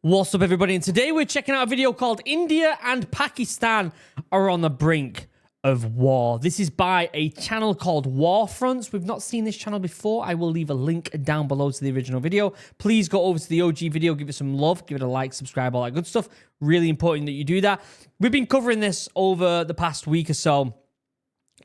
What's up, everybody? And today we're checking out a video called India and Pakistan are on the brink of war. This is by a channel called Warfronts. We've not seen this channel before. I will leave a link down below to the original video. Please go over to the OG video, give it some love, give it a like, subscribe, all that good stuff. Really important that you do that. We've been covering this over the past week or so.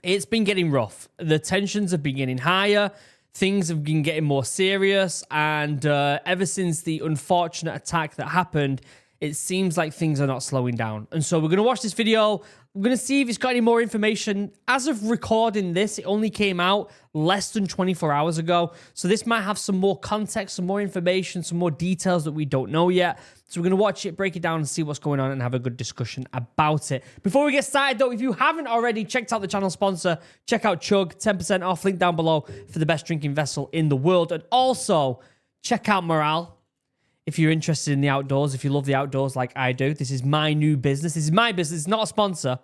It's been getting rough. The tensions have been getting higher. Things have been getting more serious, and ever since the unfortunate attack that happened, it seems like things are not slowing down. And so we're going to watch this video. We're going to see if it's got any more information. As of recording this, it only came out less than 24 hours ago. So this might have some more context, some more information, some more details that we don't know yet. So we're going to watch it, break it down, and see what's going on and have a good discussion about it. Before we get started, though, if you haven't already checked out the channel sponsor, check out Chug, 10% off, link down below for the best drinking vessel in the world. And also, check out Morale. If you're interested in the outdoors, if you love the outdoors like I do, this is my new business. This is my business. It's not a sponsor.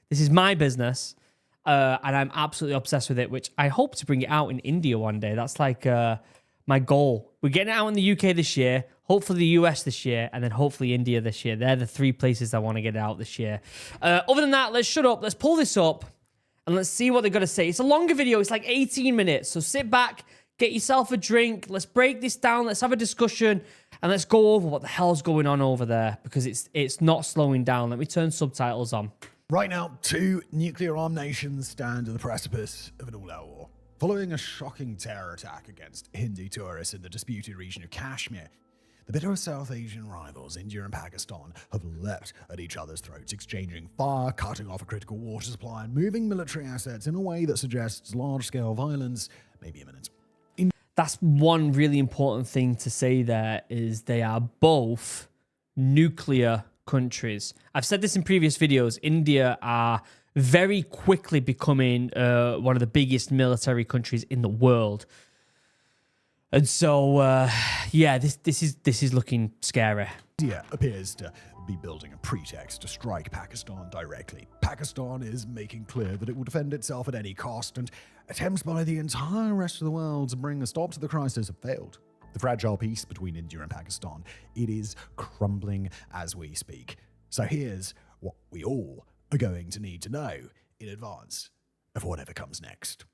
This is my business. And I'm absolutely obsessed with it, which I hope to bring it out in India one day. That's like my goal. We're getting it out in the UK this year, hopefully the US this year, and then hopefully India this year. They're the three places I want to get it out this year. Other than that, let's shut up. Let's pull this up and let's see what they've got to say. It's a longer video. It's like 18 minutes. So sit back, get yourself a drink. Let's break this down. Let's have a discussion. And let's go over what the hell's going on over there, because it's not slowing down. Let me turn subtitles on. Right now, two nuclear-armed nations stand at the precipice of an all-out war. Following a shocking terror attack against Hindu tourists in the disputed region of Kashmir, the bitter South Asian rivals, India and Pakistan, have leapt at each other's throats, exchanging fire, cutting off a critical water supply, and moving military assets in a way that suggests large-scale violence may be imminent. That's one really important thing to say there, is they are both nuclear countries. I've said this in previous videos. India are very quickly becoming one of the biggest military countries in the world. And so, yeah, this is looking scary. India appears to be building a pretext to strike Pakistan directly. Pakistan is making clear that it will defend itself at any cost, and attempts by the entire rest of the world to bring a stop to the crisis have failed. The fragile peace between India and Pakistan, it is crumbling as we speak. So here's what we all are going to need to know in advance of whatever comes next.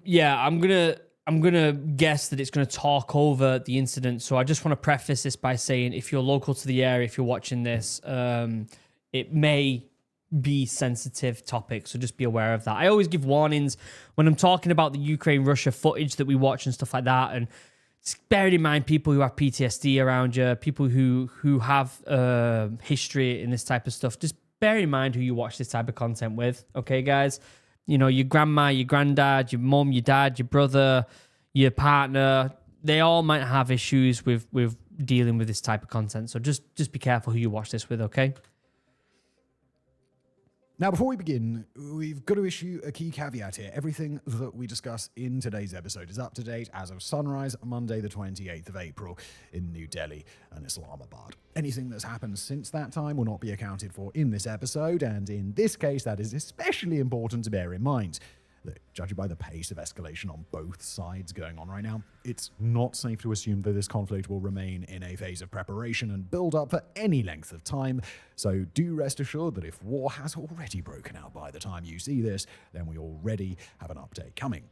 Yeah, I'm gonna guess that it's gonna talk over the incident. So I just want to preface this by saying, if you're local to the area, if you're watching this, it may be sensitive topic, so just be aware of that. I always give warnings when I'm talking about the Ukraine-Russia footage that we watch and stuff like that, and bear in mind people who have PTSD around you, people who have history in this type of stuff. Just bear in mind who you watch this type of content with, okay, guys? You know, your grandma, your granddad, your mum, your dad, your brother, your partner, they all might have issues with dealing with this type of content. So just be careful who you watch this with, okay? Now, before we begin, we've got to issue a key caveat here. Everything that we discuss in today's episode is up to date as of sunrise, Monday the 28th of April in New Delhi and Islamabad. Anything that's happened since that time will not be accounted for in this episode, and in this case, that is especially important to bear in mind. That, judging by the pace of escalation on both sides going on right now, it's not safe to assume that this conflict will remain in a phase of preparation and build up for any length of time. So do rest assured that if war has already broken out by the time you see this, then we already have an update coming.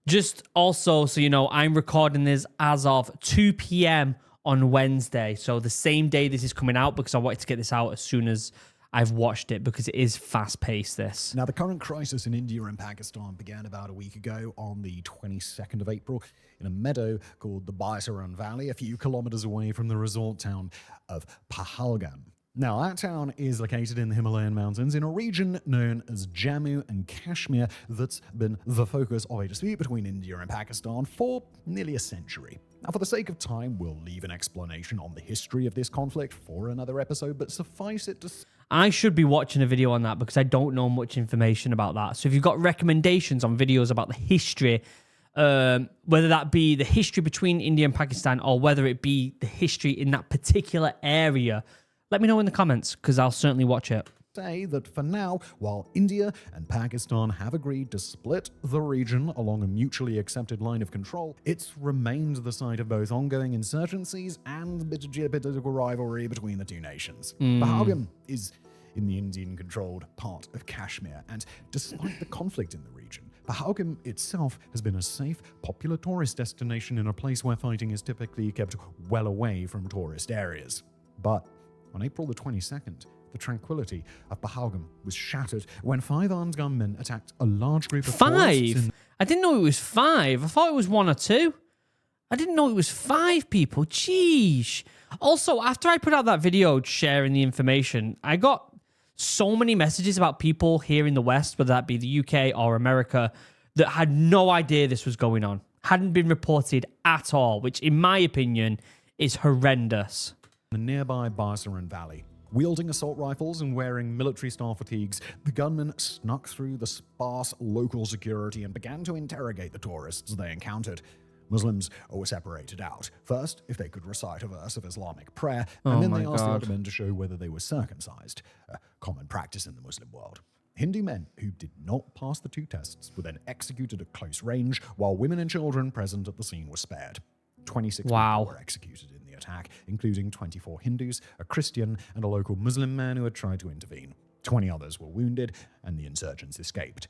Just also, so you know, I'm recording this as of 2 p.m. on Wednesday. So the same day this is coming out, because I wanted to get this out as soon as I've watched it, because it is fast-paced, this. Now, the current crisis in India and Pakistan began about a week ago on the 22nd of April in a meadow called the Baitaran Valley, a few kilometers away from the resort town of Pahalgam. Now, that town is located in the Himalayan mountains in a region known as Jammu and Kashmir that's been the focus of a dispute between India and Pakistan for nearly a century. Now, for the sake of time, we'll leave an explanation on the history of this conflict for another episode, but suffice it to... I should be watching a video on that, because I don't know much information about that. So if you've got recommendations on videos about the history, whether that be the history between India and Pakistan, or whether it be the history in that particular area, let me know in the comments, because I'll certainly watch it. say that for now, while India and Pakistan have agreed to split the region along a mutually accepted line of control, it's remained the site of both ongoing insurgencies and a bit of geopolitical rivalry between the two nations. Pahalgam is in the Indian-controlled part of Kashmir, and despite the conflict in the region, Pahalgam itself has been a safe, popular tourist destination in a place where fighting is typically kept well away from tourist areas. But on April the 22nd, the tranquility of Pahalgam was shattered when 5 armed gunmen attacked a large group of tourists. 5? I didn't know it was 5. I thought it was 1 or 2. I didn't know it was 5 people. Jeez. Also, after I put out that video sharing the information, I got so many messages about people here in the West, whether that be the UK or America, that had no idea this was going on. Hadn't been reported at all, which in my opinion is horrendous. The nearby Barsaran Valley. Wielding assault rifles and wearing military-style fatigues, the gunmen snuck through the sparse local security and began to interrogate the tourists they encountered. Muslims were separated out. First, if they could recite a verse of Islamic prayer, and then they asked the other men to show whether they were circumcised, a common practice in the Muslim world. Hindu men who did not pass the 2 tests were then executed at close range, while women and children present at the scene were spared. 26 people were executed in the attack, including 24 Hindus, a Christian, and a local Muslim man who had tried to intervene. 20 others were wounded, and the insurgents escaped,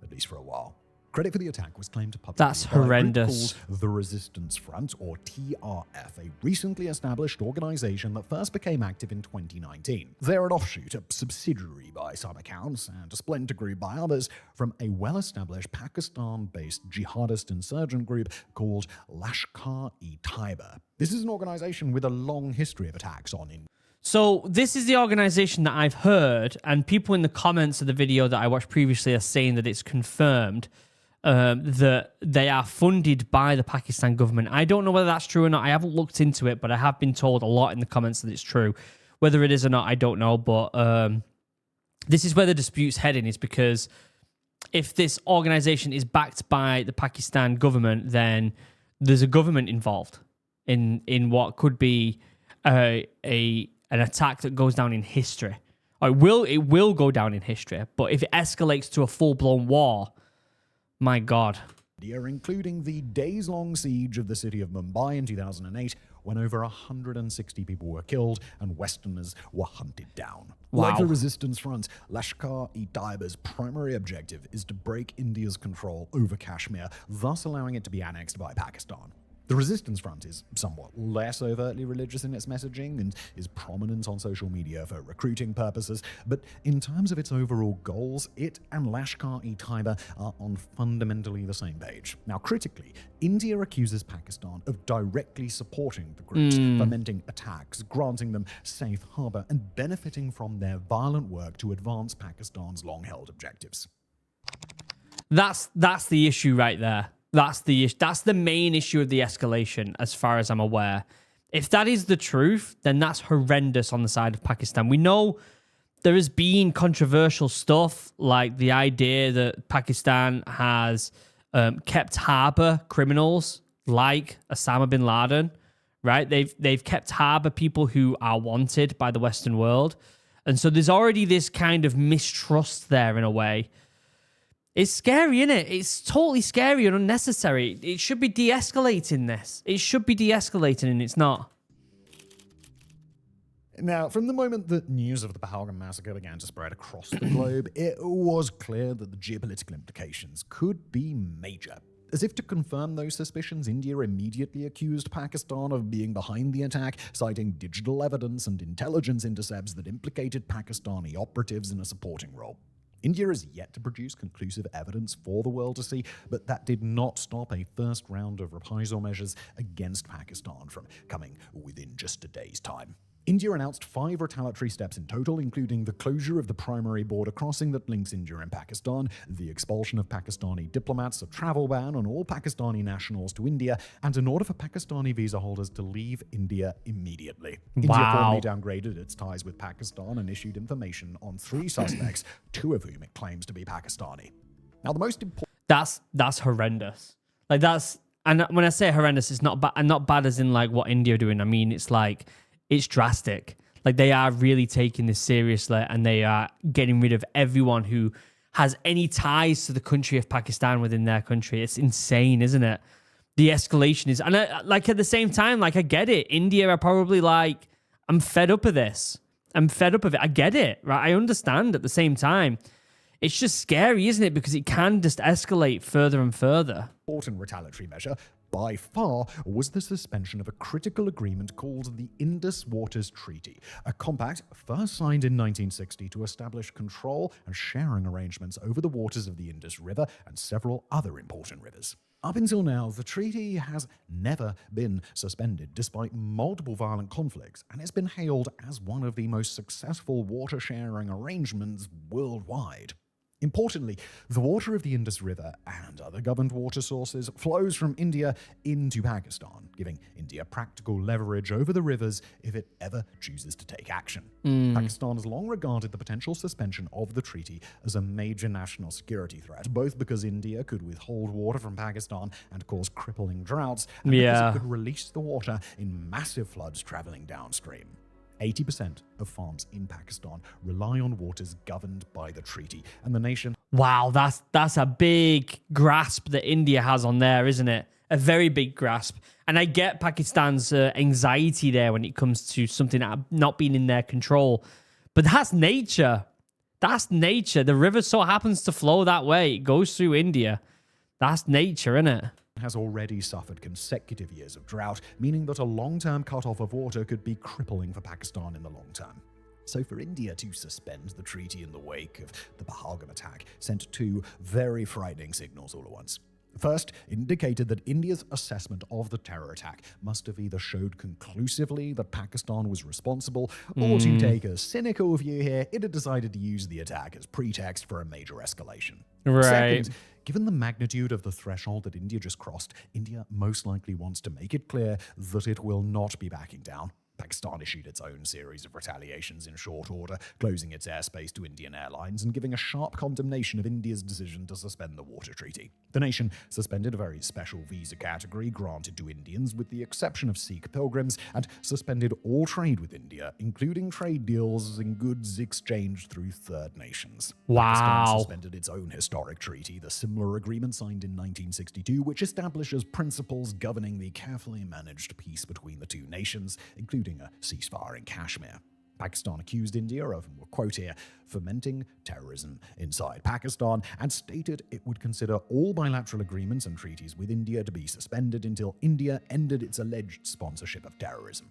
at least for a while. Credit for the attack was claimed publicly That's by horrendous. a group called the Resistance Front, or TRF, a recently established organization that first became active in 2019. They're an offshoot, a subsidiary by some accounts, and a splinter group by others from a well-established Pakistan-based jihadist insurgent group called LashkarTaiba. This is an organization with a long history of attacks on India. So this is the organization that I've heard, and people in the comments of the video that I watched previously are saying that it's confirmed that they are funded by the Pakistan government. I don't know whether that's true or not. I haven't looked into it, but I have been told a lot in the comments that it's true. Whether it is or not, I don't know. But this is where the dispute's heading, is because if this organization is backed by the Pakistan government, then there's a government involved in what could be an attack that goes down in history. Or it will go down in history, but if it escalates to a full-blown war, my God. Including the days-long siege of the city of Mumbai in 2008, when over 160 people were killed and Westerners were hunted down. Wow. Like the Resistance Front, Lashkar-e-Taiba's primary objective is to break India's control over Kashmir, thus allowing it to be annexed by Pakistan. The Resistance Front is somewhat less overtly religious in its messaging and is prominent on social media for recruiting purposes, but in terms of its overall goals, it and Lashkar-e-Taiba are on fundamentally the same page. Now, critically, India accuses Pakistan of directly supporting the groups, fomenting attacks, granting them safe harbor, and benefiting from their violent work to advance Pakistan's long-held objectives. That's the issue right there. That's the main issue of the escalation, as far as I'm aware. If that is the truth, then that's horrendous on the side of Pakistan. We know there has been controversial stuff, like the idea that Pakistan has kept harbor criminals like Osama bin Laden, right? They've kept harbor people who are wanted by the Western world. And so there's already this kind of mistrust there in a way. It's scary, isn't it? It's totally scary and unnecessary. It should be de-escalating this. It should be de-escalating, and it's not. Now, from the moment that news of the Pahalgam massacre began to spread across the globe, it was clear that the geopolitical implications could be major. As if to confirm those suspicions, India immediately accused Pakistan of being behind the attack, citing digital evidence and intelligence intercepts that implicated Pakistani operatives in a supporting role. India has yet to produce conclusive evidence for the world to see, but that did not stop a first round of reprisal measures against Pakistan from coming within just a day's time. India announced 5 retaliatory steps in total, including the closure of the primary border crossing that links India and Pakistan, the expulsion of Pakistani diplomats, a travel ban on all Pakistani nationals to India, and an order for Pakistani visa holders to leave India immediately. India formally downgraded its ties with Pakistan and issued information on 3 suspects, 2 of whom it claims to be Pakistani. Now, the most important... That's horrendous. Like, that's... And when I say horrendous, it's not bad as in, like, what India are doing. I mean, it's like... It's drastic. Like, they are really taking this seriously, and they are getting rid of everyone who has any ties to the country of Pakistan within their country. It's insane, isn't it? The escalation is, and like at the same time, like I get it. India are probably like, I'm fed up of this. I'm fed up of it. I get it, right? I understand at the same time. It's just scary, isn't it? Because it can just escalate further and further. Important retaliatory measure, by far, was the suspension of a critical agreement called the Indus Waters Treaty, a compact first signed in 1960 to establish control and sharing arrangements over the waters of the Indus River and several other important rivers. Up until now, the treaty has never been suspended, despite multiple violent conflicts, and it's been hailed as one of the most successful water-sharing arrangements worldwide. Importantly, the water of the Indus River and other governed water sources flows from India into Pakistan, giving India practical leverage over the rivers if it ever chooses to take action. Pakistan has long regarded the potential suspension of the treaty as a major national security threat, both because India could withhold water from Pakistan and cause crippling droughts, and because it could release the water in massive floods traveling downstream. 80% of farms in Pakistan rely on waters governed by the treaty, and the nation... Wow, that's a big grasp that India has on there, isn't it? A very big grasp. And I get Pakistan's anxiety there when it comes to something not being in their control. But that's nature. That's nature. The river so happens to flow that way. It goes through India. That's nature, isn't it? Has already suffered consecutive years of drought, meaning that a long-term cut-off of water could be crippling for Pakistan in the long term. So for India to suspend the treaty in the wake of the Baham Attack sent two very frightening signals all at once. First, indicated that India's assessment of the terror attack must have either showed conclusively that Pakistan was responsible, or to take a cynical view here, it had decided to use the attack as pretext for a major escalation. Right. Second, given the magnitude of the threshold that India just crossed, India most likely wants to make it clear that it will not be backing down. Pakistan issued its own series of retaliations in short order, closing its airspace to Indian airlines and giving a sharp condemnation of India's decision to suspend the water treaty. The nation suspended a very special visa category granted to Indians, with the exception of Sikh pilgrims, and suspended all trade with India, including trade deals in goods exchanged through third nations. Wow. Pakistan suspended its own historic treaty, the similar agreement signed in 1962, which establishes principles governing the carefully managed peace between the two nations, including a ceasefire in Kashmir. Pakistan accused India of, and we'll quote here, fomenting terrorism inside Pakistan, and stated it would consider all bilateral agreements and treaties with India to be suspended until India ended its alleged sponsorship of terrorism.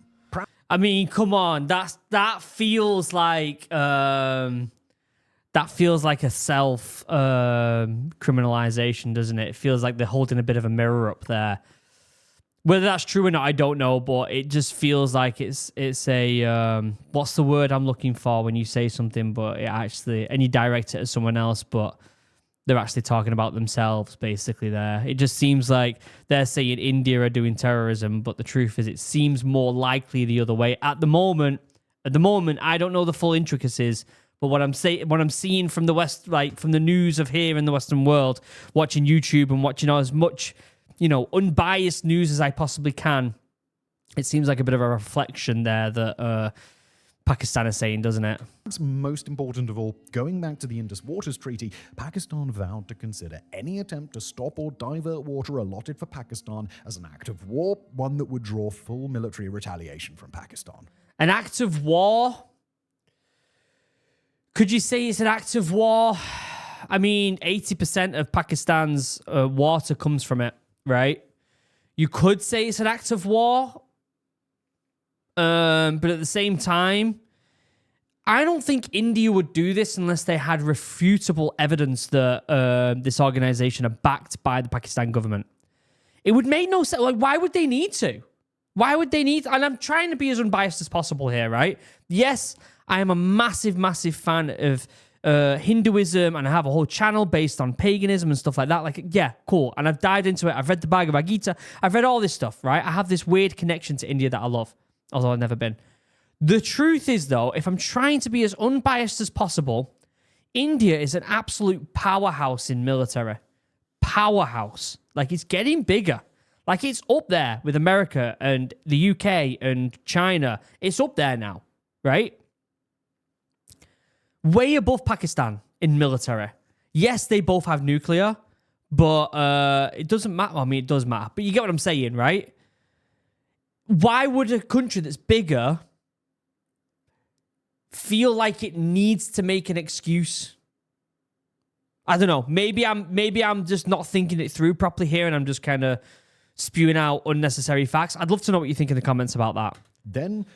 I mean, come on, that feels like a self criminalization, doesn't it? It feels like they're holding a bit of a mirror up there. Whether that's true or not, I don't know, but it just feels like it's a what's the word I'm looking for when you say something, but it actually, and you direct it at someone else, but they're actually talking about themselves, basically. There, it just seems like they're saying India are doing terrorism, but the truth is, it seems more likely the other way at the moment. I don't know the full intricacies, but what I'm seeing from the West, like from the news of here in the Western world, watching YouTube and watching as much, unbiased news as I possibly can, it seems like a bit of a reflection there that Pakistan is saying, doesn't it? What's most important of all, going back to the Indus Waters Treaty, Pakistan vowed to consider any attempt to stop or divert water allotted for Pakistan as an act of war, one that would draw full military retaliation from Pakistan. An act of war? Could you say it's an act of war? I mean, 80% of Pakistan's water comes from it, right? You could say it's an act of war, but at the same time, I don't think India would do this unless they had refutable evidence that this organization are backed by the Pakistan government. It would make no sense. Like, why would they need to? Why would they need to? And I'm trying to be as unbiased as possible here, right? Yes, I am a massive, massive fan of Hinduism, and I have a whole channel based on paganism and stuff like that. Like, yeah, cool. And I've dived into it. I've read the Bhagavad Gita. I've read all this stuff, right? I have this weird connection to India that I love, although I've never been. The truth is, though, if I'm trying to be as unbiased as possible, India is an absolute powerhouse in military. Powerhouse. Like, it's getting bigger. Like, it's up there with America and the UK and China. It's up there now. right? Way above Pakistan in military. Yes, they both have nuclear, but it doesn't matter. I mean, it does matter, but you get what I'm saying, right? Why would a country that's bigger feel like it needs to make an excuse? I don't know. Maybe I'm just not thinking it through properly here, and I'm just kind of spewing out unnecessary facts. I'd love to know what you think in the comments about that. Then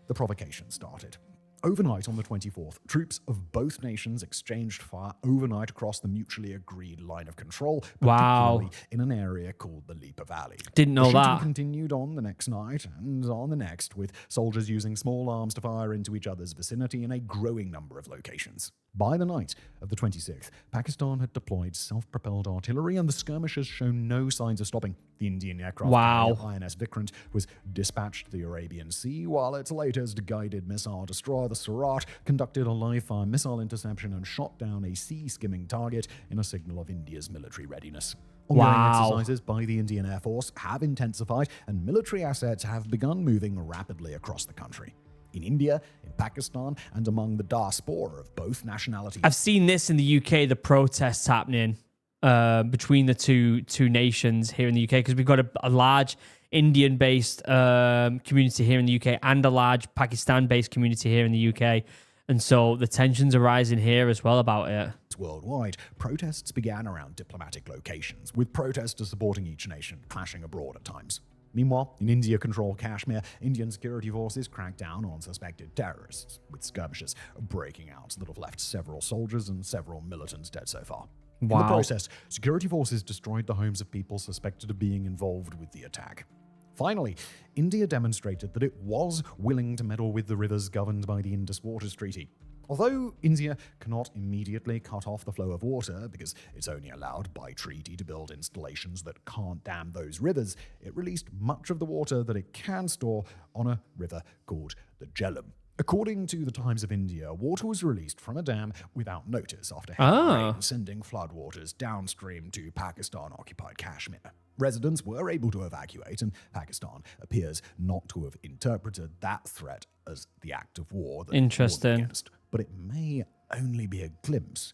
the provocation started. Overnight on the 24th, troops of both nations exchanged fire overnight across the mutually agreed line of control, particularly in an area called the Lipa Valley. Didn't know the shooting that. Continued on the next night and on the next, with soldiers using small arms to fire into each other's vicinity in a growing number of locations. By the night of the 26th, Pakistan had deployed self-propelled artillery, and the skirmishers shown no signs of stopping. The Indian aircraft carrier INS Vikrant was dispatched to the Arabian Sea, while its latest guided missile destroyer, the Surat, conducted a live-fire missile interception and shot down a sea-skimming target in a signal of India's military readiness. Ongoing exercises by the Indian Air Force have intensified, and military assets have begun moving rapidly across the country. In India, in Pakistan, and among the diaspora of both nationalities. I've seen this in the UK, the protests happening between the two nations here in the UK, because we've got a large Indian-based community here in the UK and a large Pakistan-based community here in the UK. And so the tensions are rising here as well about it. Worldwide, protests began around diplomatic locations, with protesters supporting each nation clashing abroad at times. Meanwhile, in India-controlled Kashmir, Indian security forces cracked down on suspected terrorists, with skirmishes breaking out that have left several soldiers and several militants dead so far. In the process, security forces destroyed the homes of people suspected of being involved with the attack. Finally, India demonstrated that it was willing to meddle with the rivers governed by the Indus Waters Treaty. Although India cannot immediately cut off the flow of water because it's only allowed by treaty to build installations that can't dam those rivers, it released much of the water that it can store on a river called the Jhelum. According to the Times of India, water was released from a dam without notice after heavy rain, sending floodwaters downstream to Pakistan-occupied Kashmir. Residents were able to evacuate, and Pakistan appears not to have interpreted that threat as the act of war that it warned against. But it may only be a glimpse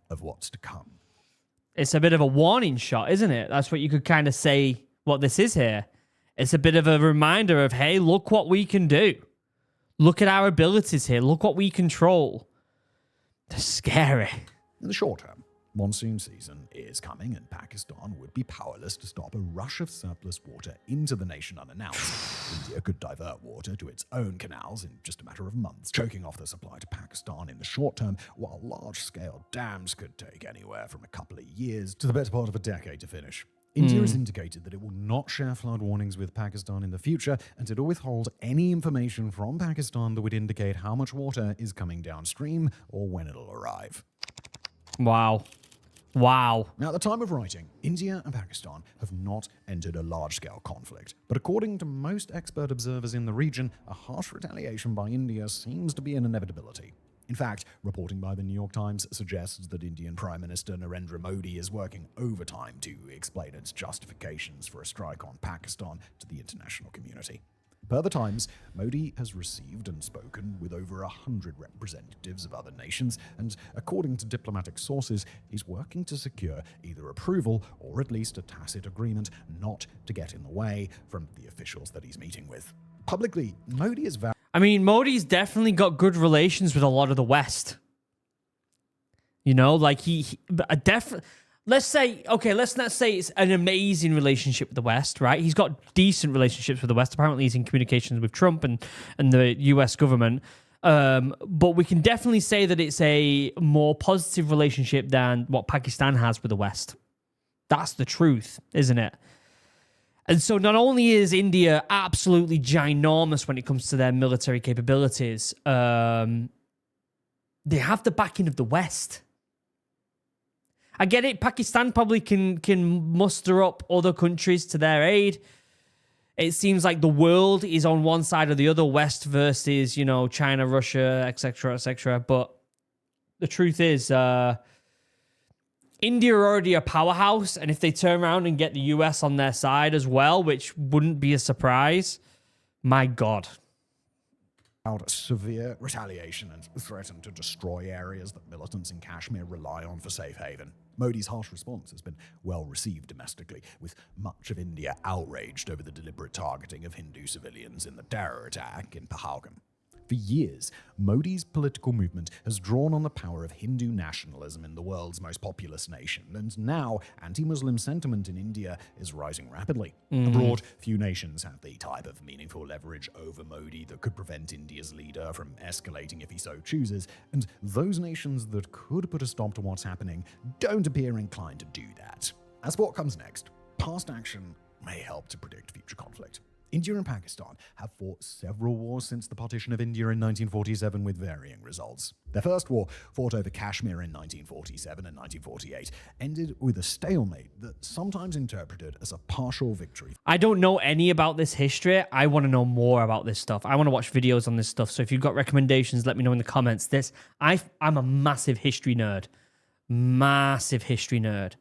of what's to come. It's a bit of a warning shot, isn't it? That's what you could kind of say what this is here. It's a bit of a reminder of, hey, look what we can do. Look at our abilities here. Look what we control. They're scary. In the short term, monsoon season is coming, and Pakistan would be powerless to stop a rush of surplus water into the nation unannounced. India could divert water to its own canals in just a matter of months, choking off the supply to Pakistan in the short term, while large-scale dams could take anywhere from a couple of years to the better part of a decade to finish. India has indicated that it will not share flood warnings with Pakistan in the future, and it'll withhold any information from Pakistan that would indicate how much water is coming downstream or when it'll arrive. Wow. Now, at the time of writing, India and Pakistan have not entered a large-scale conflict. But according to most expert observers in the region, a harsh retaliation by India seems to be an inevitability. In fact, reporting by the New York Times suggests that Indian Prime Minister Narendra Modi is working overtime to explain its justifications for a strike on Pakistan to the international community. Per the Times, Modi has received and spoken with over 100 representatives of other nations, and according to diplomatic sources, he's working to secure either approval or at least a tacit agreement not to get in the way from the officials that he's meeting with. Publicly, Modi is Modi's definitely got good relations with a lot of the West. You know, like let's not say it's an amazing relationship with the West, right? He's got decent relationships with the West. Apparently, he's in communications with Trump and the US government. But we can definitely say that it's a more positive relationship than what Pakistan has with the West. That's the truth, isn't it? And so not only is India absolutely ginormous when it comes to their military capabilities, they have the backing of the West. I get it. Pakistan probably can muster up other countries to their aid. It seems like the world is on one side or the other, West versus, China, Russia, etc., etc. But the truth is, India are already a powerhouse, and if they turn around and get the US on their side as well, which wouldn't be a surprise, my God. out severe retaliation and threatened to destroy areas that militants in Kashmir rely on for safe haven. Modi's harsh response has been well received domestically, with much of India outraged over the deliberate targeting of Hindu civilians in the terror attack in Pahalgam. For years, Modi's political movement has drawn on the power of Hindu nationalism in the world's most populous nation, and now anti-Muslim sentiment in India is rising rapidly. Abroad, few nations have the type of meaningful leverage over Modi that could prevent India's leader from escalating if he so chooses, and those nations that could put a stop to what's happening don't appear inclined to do that. As for what comes next, past action may help to predict future conflict. India and Pakistan have fought several wars since the partition of India in 1947 with varying results. Their first war, fought over Kashmir in 1947 and 1948, ended with a stalemate that's sometimes interpreted as a partial victory. I don't know any about this history. I want to know more about this stuff. I want to watch videos on this stuff. So if you've got recommendations, let me know in the comments. I'm a massive history nerd. Massive history nerd.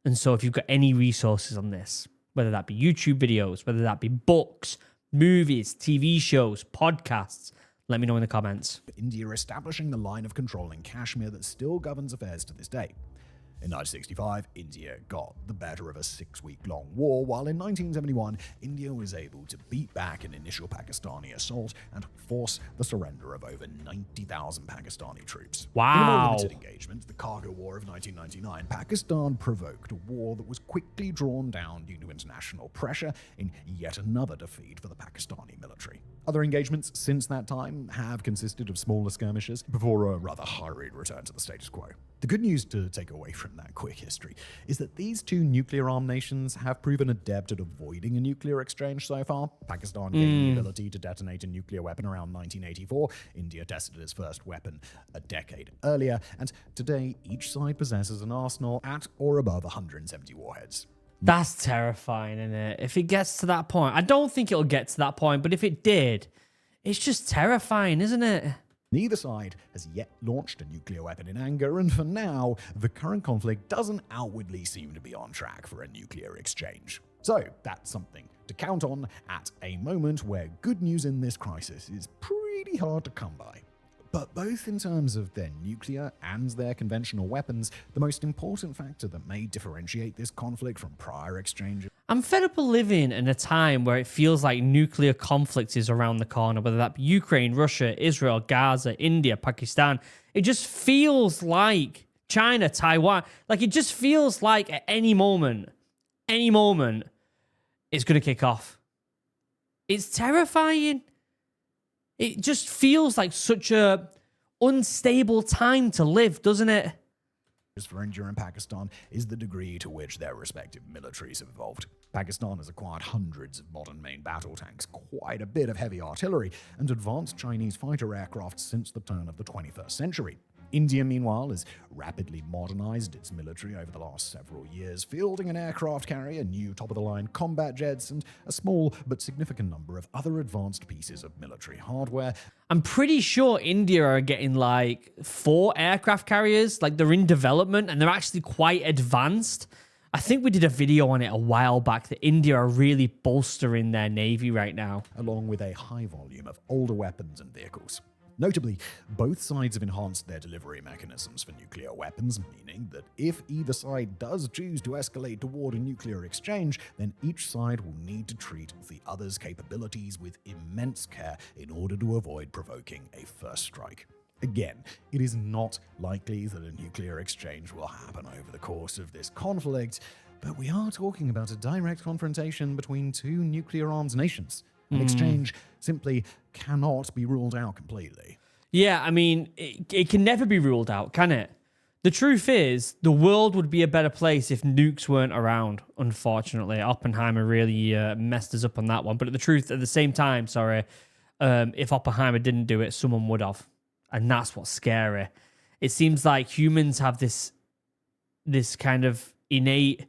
And so if you've got any resources on this, whether that be YouTube videos, whether that be books, movies, TV shows, podcasts, let me know in the comments. India establishing the line of control in Kashmir that still governs affairs to this day. In 1965, India got the better of a 6-week-long war, while in 1971, India was able to beat back an initial Pakistani assault and force the surrender of over 90,000 Pakistani troops. Wow. In a more limited engagement, the Kargil War of 1999, Pakistan provoked a war that was quickly drawn down due to international pressure in yet another defeat for the Pakistani military. Other engagements since that time have consisted of smaller skirmishes before a rather hurried return to the status quo. The good news to take away from that quick history is that these two nuclear-armed nations have proven adept at avoiding a nuclear exchange so far. Pakistan gained the ability to detonate a nuclear weapon around 1984. India tested its first weapon a decade earlier, and today each side possesses an arsenal at or above 170 warheads. That's terrifying, isn't it? If it gets to that point. I don't think it'll get to that point, but if it did, it's just terrifying, isn't it? Neither side has yet launched a nuclear weapon in anger, and for now, the current conflict doesn't outwardly seem to be on track for a nuclear exchange. So, that's something to count on at a moment where good news in this crisis is pretty hard to come by. But both in terms of their nuclear and their conventional weapons, the most important factor that may differentiate this conflict from prior exchanges. I'm fed up of living in a time where it feels like nuclear conflict is around the corner, whether that be Ukraine, Russia, Israel, Gaza, India, Pakistan. It just feels like China, Taiwan. Like, it just feels like at any moment, it's going to kick off. It's terrifying. It just feels like such a unstable time to live, doesn't it? For India and Pakistan is the degree to which their respective militaries have evolved. Pakistan has acquired hundreds of modern main battle tanks, quite a bit of heavy artillery, and advanced Chinese fighter aircraft since the turn of the 21st century. India, meanwhile, has rapidly modernized its military over the last several years, fielding an aircraft carrier, new top-of-the-line combat jets, and a small but significant number of other advanced pieces of military hardware. I'm pretty sure India are getting like 4 aircraft carriers, like they're in development and they're actually quite advanced. I think we did a video on it a while back that India are really bolstering their navy right now. Along with a high volume of older weapons and vehicles. Notably, both sides have enhanced their delivery mechanisms for nuclear weapons, meaning that if either side does choose to escalate toward a nuclear exchange, then each side will need to treat the other's capabilities with immense care in order to avoid provoking a first strike. Again, it is not likely that a nuclear exchange will happen over the course of this conflict, but we are talking about a direct confrontation between two nuclear-armed nations. An exchange simply cannot be ruled out completely. Yeah, I mean, it can never be ruled out, can it? The truth is, the world would be a better place if nukes weren't around, unfortunately. Oppenheimer really messed us up on that one. But at the same time, if Oppenheimer didn't do it, someone would have. And that's what's scary. It seems like humans have this kind of innate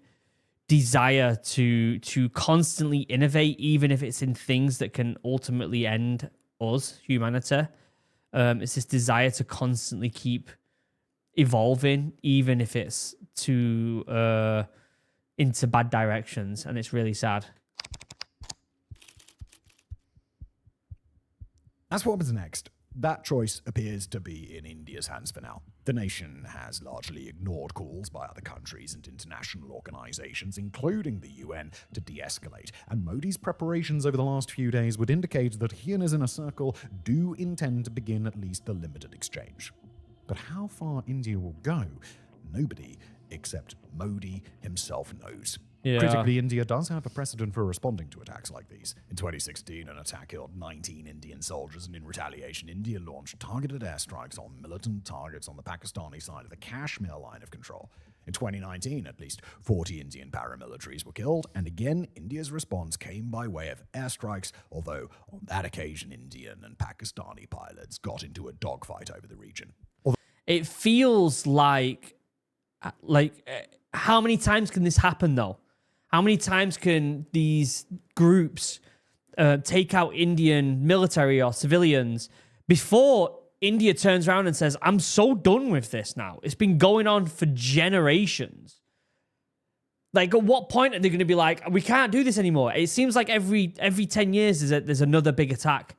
desire to constantly innovate, even if it's in things that can ultimately end us, humanity. It's this desire to constantly keep evolving, even if it's into bad directions, and it's really sad. As for what happens next, that choice appears to be in India's hands for now. The nation has largely ignored calls by other countries and international organizations, including the UN, to de-escalate, and Modi's preparations over the last few days would indicate that he and his inner circle do intend to begin at least a limited exchange. But how far India will go, nobody except Modi himself knows. Yeah. Critically, India does have a precedent for responding to attacks like these. In 2016, an attack killed 19 Indian soldiers, and in retaliation, India launched targeted airstrikes on militant targets on the Pakistani side of the Kashmir line of control. In 2019, at least 40 Indian paramilitaries were killed, and again, India's response came by way of airstrikes, although on that occasion, Indian and Pakistani pilots got into a dogfight over the region. It feels like how many times can this happen, though? How many times can these groups take out Indian military or civilians before India turns around and says, I'm so done with this now. It's been going on for generations. Like, at what point are they going to be like, we can't do this anymore? It seems like every 10 years there's another big attack.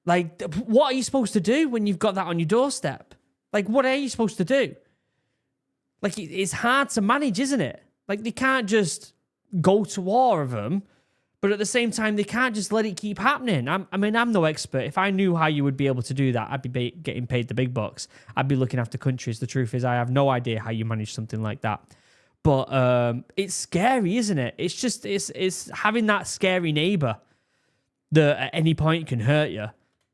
Like, what are you supposed to do when you've got that on your doorstep? Like, what are you supposed to do? Like, it's hard to manage, isn't it? Like, they can't just go to war with them, but at the same time, they can't just let it keep happening. I'm no expert. If I knew how you would be able to do that, I'd be getting paid the big bucks. I'd be looking after countries. The truth is, I have no idea how you manage something like that. But it's scary, isn't it? It's just, it's having that scary neighbor that at any point can hurt you.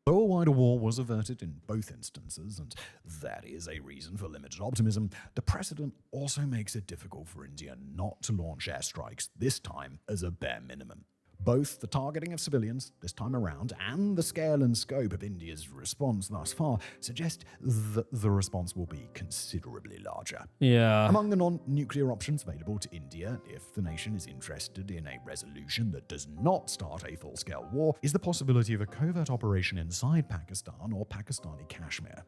Though a wider war was averted in both instances, and that is a reason for limited optimism, the precedent also makes it difficult for India not to launch airstrikes, this time as a bare minimum. Both the targeting of civilians this time around and the scale and scope of India's response thus far suggest that the response will be considerably larger. Yeah. Among the non-nuclear options available to India, if the nation is interested in a resolution that does not start a full-scale war, is the possibility of a covert operation inside Pakistan or Pakistani Kashmir.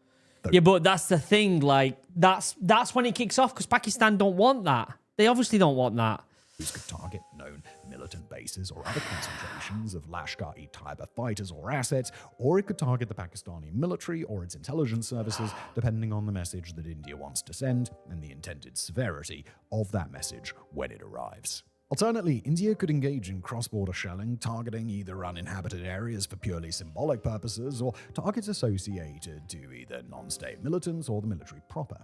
Yeah, but that's the thing. Like, that's when it kicks off, because Pakistan don't want that. They obviously don't want that. These could target known militant bases or other concentrations of LashkarTaiba fighters or assets, or it could target the Pakistani military or its intelligence services, depending on the message that India wants to send and the intended severity of that message when it arrives. Alternately, India could engage in cross-border shelling, targeting either uninhabited areas for purely symbolic purposes or targets associated to either non-state militants or the military proper.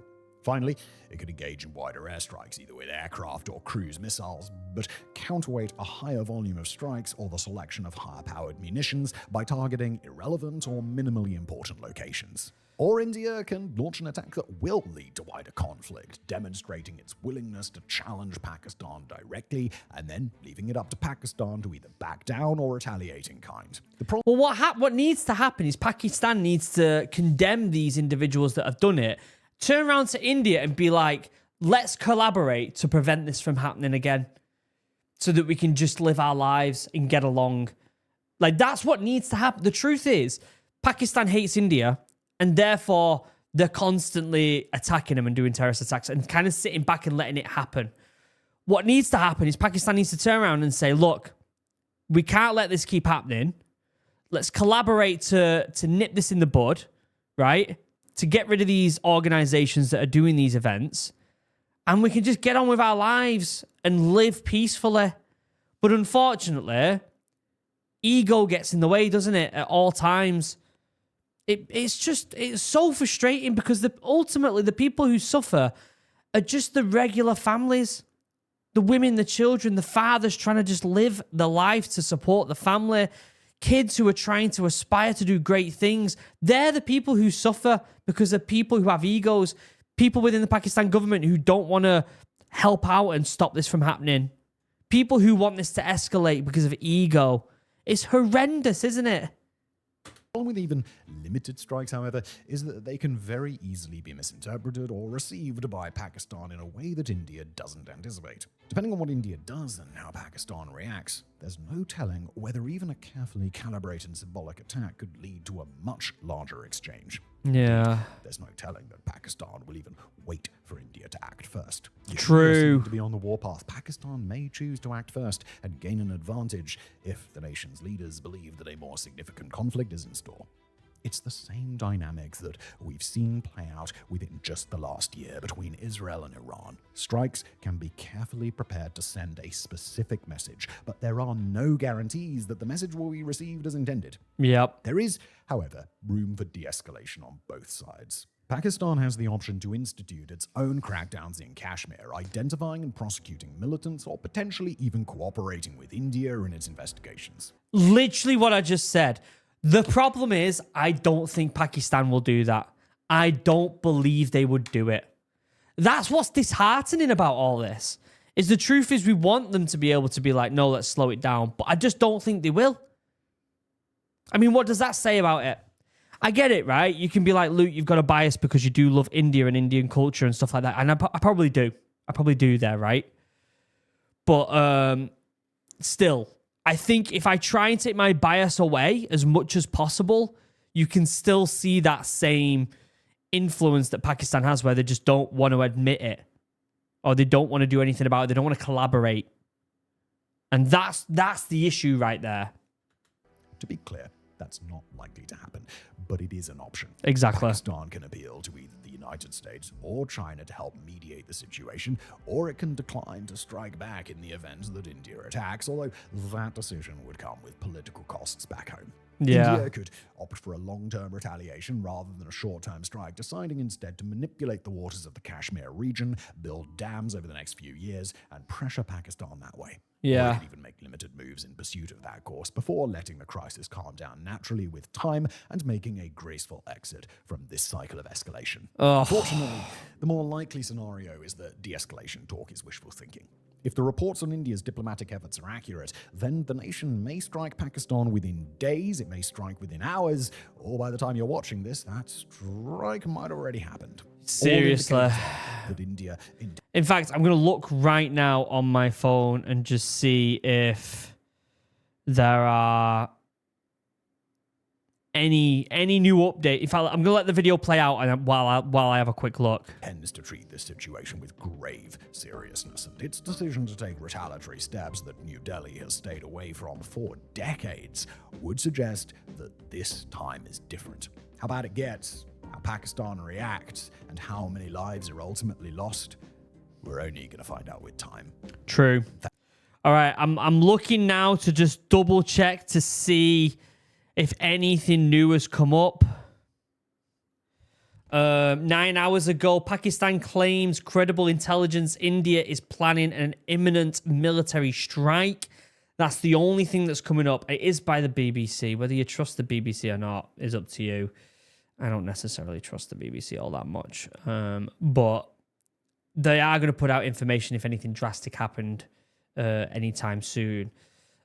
Finally, it could engage in wider airstrikes, either with aircraft or cruise missiles, but counterweight a higher volume of strikes or the selection of higher-powered munitions by targeting irrelevant or minimally important locations. Or India can launch an attack that will lead to wider conflict, demonstrating its willingness to challenge Pakistan directly, and then leaving it up to Pakistan to either back down or retaliate in kind. Well, what needs to happen is Pakistan needs to condemn these individuals that have done it, turn around to India and be like, let's collaborate to prevent this from happening again so that we can just live our lives and get along. Like, that's what needs to happen. The truth is, Pakistan hates India, and therefore they're constantly attacking them and doing terrorist attacks and kind of sitting back and letting it happen. What needs to happen is Pakistan needs to turn around and say, look, we can't let this keep happening. Let's collaborate to nip this in the bud, right? To get rid of these organizations that are doing these events, and we can just get on with our lives and live peacefully. But unfortunately, ego gets in the way, doesn't it, at all times? It's so frustrating because ultimately the people who suffer are just the regular families, the women, the children, the fathers trying to just live the life to support the family, kids who are trying to aspire to do great things. They're the people who suffer because of people who have egos, people within the Pakistan government who don't want to help out and stop this from happening, people who want this to escalate because of ego. It's horrendous, isn't it? The problem with even limited strikes, however, is that they can very easily be misinterpreted or received by Pakistan in a way that India doesn't anticipate. Depending on what India does and how Pakistan reacts, there's no telling whether even a carefully calibrated symbolic attack could lead to a much larger exchange. Yeah. There's no telling that Pakistan will even wait for India to act first. If True. India seemed to be on the warpath, Pakistan may choose to act first and gain an advantage if the nation's leaders believe that a more significant conflict is in store. It's the same dynamic that we've seen play out within just the last year between Israel and Iran. Strikes can be carefully prepared to send a specific message, but there are no guarantees that the message will be received as intended. Yep. There is, however, room for de-escalation on both sides. Pakistan has the option to institute its own crackdowns in Kashmir, identifying and prosecuting militants or potentially even cooperating with India in its investigations. Literally what I just said. The problem is, I don't think Pakistan will do that. I don't believe they would do it. That's what's disheartening about all this. Is the truth is we want them to be able to be like, no, let's slow it down. But I just don't think they will. I mean, what does that say about it? I get it, right? You can be like, Luke, you've got a bias because you do love India and Indian culture and stuff like that. And I probably do. I probably do there, right? But still, I think if I try and take my bias away as much as possible, you can still see that same influence that Pakistan has where they just don't want to admit it or they don't want to do anything about it. They don't want to collaborate. And that's the issue right there. To be clear, that's not likely to happen, but it is an option. Exactly. Pakistan can appeal to either the United States or China to help mediate the situation, or it can decline to strike back in the event that India attacks, although that decision would come with political costs back home. Yeah. India could opt for a long-term retaliation rather than a short-term strike, deciding instead to manipulate the waters of the Kashmir region, build dams over the next few years, and pressure Pakistan that way. Yeah. Or it could even make limited moves in pursuit of that course before letting the crisis calm down naturally with time and making a graceful exit from this cycle of escalation. Unfortunately, the more likely scenario is that de-escalation talk is wishful thinking. If the reports on India's diplomatic efforts are accurate, then the nation may strike Pakistan within days, it may strike within hours, or by the time you're watching this, that strike might have already happened. Seriously. That India In fact, I'm going to look right now on my phone and just see if there are any new update. I'm going to let the video play out and while I have a quick look. Tends to treat this situation with grave seriousness, and its decision to take retaliatory steps that New Delhi has stayed away from for decades would suggest that this time is different. How bad it gets, how Pakistan reacts, and how many lives are ultimately lost, we're only going to find out with time. True. All right, I'm looking now to just double check to see if anything new has come up. 9 hours ago, Pakistan claims credible intelligence India is planning an imminent military strike. That's the only thing that's coming up. It is by the BBC. Whether you trust the BBC or not is up to you. I don't necessarily trust the BBC all that much. But they are going to put out information if anything drastic happened anytime soon.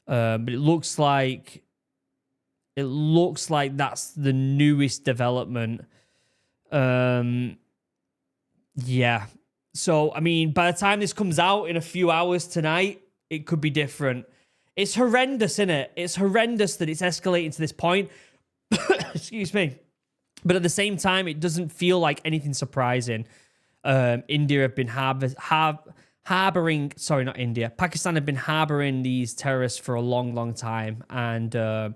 But it looks like that's the newest development. Yeah. So, I mean, by the time this comes out in a few hours tonight, it could be different. It's horrendous, isn't it? It's horrendous that it's escalating to this point. Excuse me. But at the same time, it doesn't feel like anything surprising. India have been harboring, sorry, not India. Pakistan have been harboring these terrorists for a long, long time. And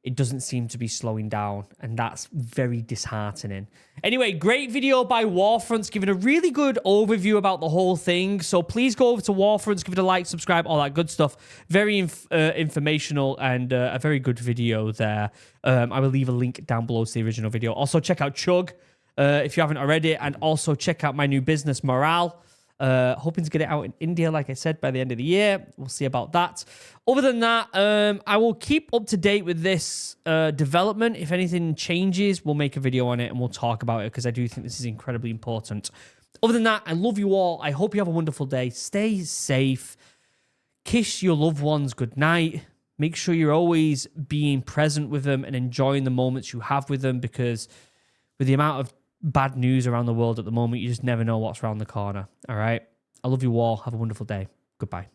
it doesn't seem to be slowing down. And that's very disheartening. Anyway, great video by Warfronts, giving a really good overview about the whole thing. So please go over to Warfronts, give it a like, subscribe, all that good stuff. Very informational and a very good video there. I will leave a link down below to the original video. Also, check out Chug if you haven't already. And also check out my new business, Morale. Hoping to get it out in India, like I said, by the end of the year. We'll see about that. Other than that, I will keep up to date with this development. If anything changes, we'll make a video on it and we'll talk about it because I do think this is incredibly important. Other than that, I love you all. I hope you have a wonderful day. Stay safe. Kiss your loved ones good night. Make sure you're always being present with them and enjoying the moments you have with them because with the amount of bad news around the world at the moment, you just never know what's around the corner. All right. I love you all. Have a wonderful day. Goodbye.